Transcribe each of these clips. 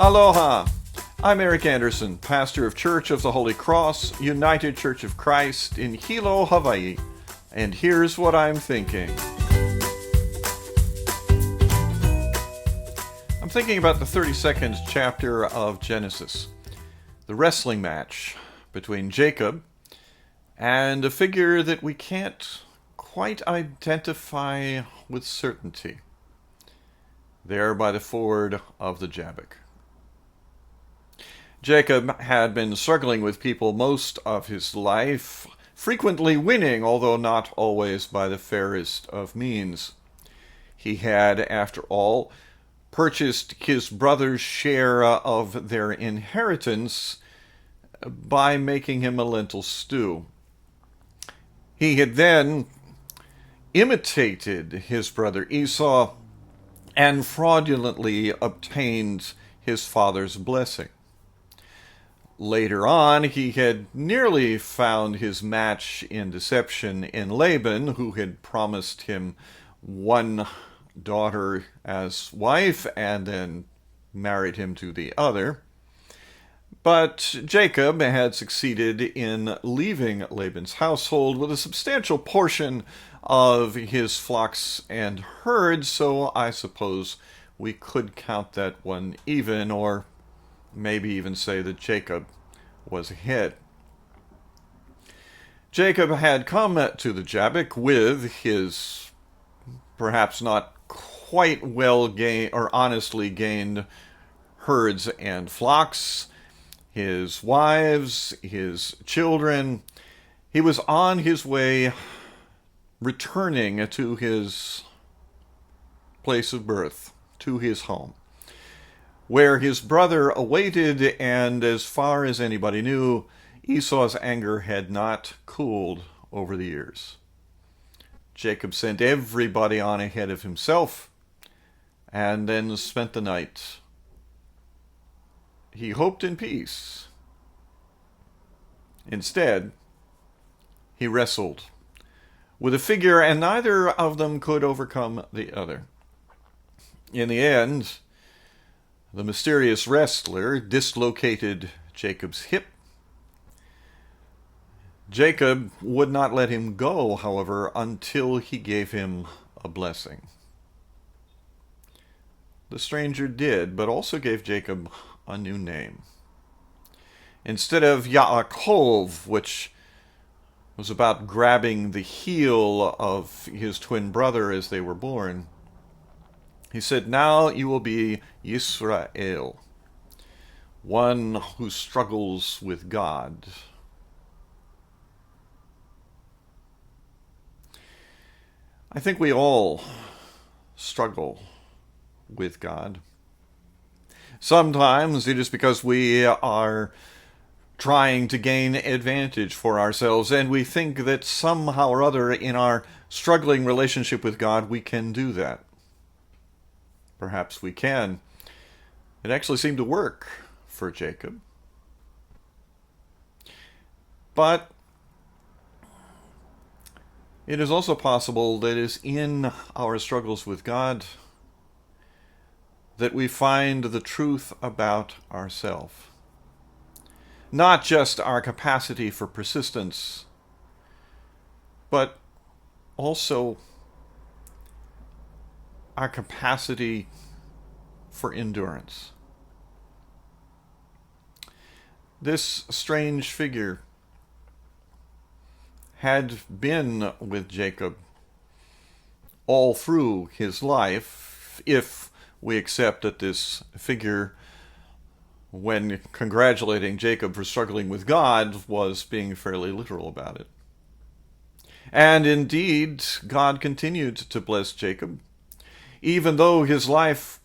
Aloha! I'm Eric Anderson, pastor of Church of the Holy Cross, United Church of Christ in Hilo, Hawaii, and here's what I'm thinking. I'm thinking about the 32nd chapter of Genesis, the wrestling match between Jacob and a figure that we can't quite identify with certainty, there by the ford of the Jabbok. Jacob had been struggling with people most of his life, frequently winning, although not always by the fairest of means. He had, after all, purchased his brother's share of their inheritance by making him a lentil stew. He had then imitated his brother Esau and fraudulently obtained his father's blessing. Later on, he had nearly found his match in deception in Laban, who had promised him one daughter as wife and then married him to the other. But Jacob had succeeded in leaving Laban's household with a substantial portion of his flocks and herds, so I suppose we could count that one even, or maybe even say that Jacob was ahead. Jacob had come to the Jabbok with his perhaps not quite well gained or honestly gained herds and flocks, his wives, his children. He was on his way returning to his place of birth, to his home, where his brother awaited, and as far as anybody knew, Esau's anger had not cooled over the years. Jacob sent everybody on ahead of himself and then spent the night. He hoped in peace. Instead, he wrestled with a figure, and neither of them could overcome the other. In the end, the mysterious wrestler dislocated Jacob's hip. Jacob would not let him go, however, until he gave him a blessing. The stranger did, but also gave Jacob a new name. Instead of Yaakov, which was about grabbing the heel of his twin brother as they were born, he said, "Now you will be Yisrael, one who struggles with God." I think we all struggle with God. Sometimes it is because we are trying to gain advantage for ourselves, and we think that somehow or other in our struggling relationship with God we can do that. Perhaps we can. It actually seemed to work for Jacob. But it is also possible that it is in our struggles with God that we find the truth about ourselves. Not just our capacity for persistence, but also our capacity for endurance. This strange figure had been with Jacob all through his life, if we accept that this figure, when congratulating Jacob for struggling with God, was being fairly literal about it. And indeed, God continued to bless Jacob, even though his life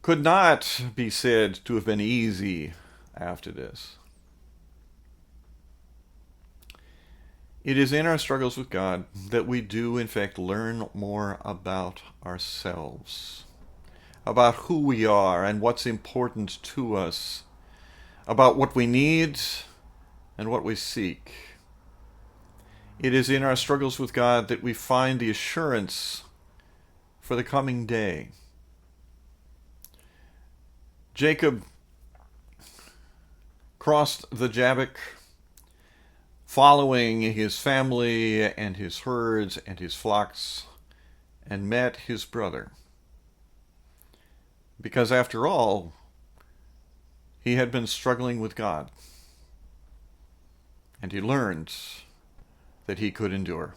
could not be said to have been easy after this. It is in our struggles with God that we do, in fact, learn more about ourselves, about who we are and what's important to us, about what we need and what we seek. It is in our struggles with God that we find the assurance for the coming day. Jacob crossed the Jabbok, following his family and his herds and his flocks, and met his brother. Because after all, he had been struggling with God, and he learned that he could endure.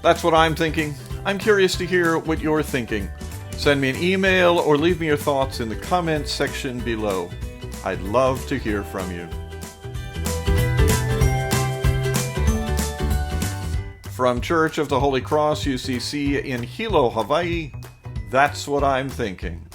That's what I'm thinking. I'm curious to hear what you're thinking. Send me an email or leave me your thoughts in the comments section below. I'd love to hear from you. From Church of the Holy Cross, UCC in Hilo, Hawaii, that's what I'm thinking.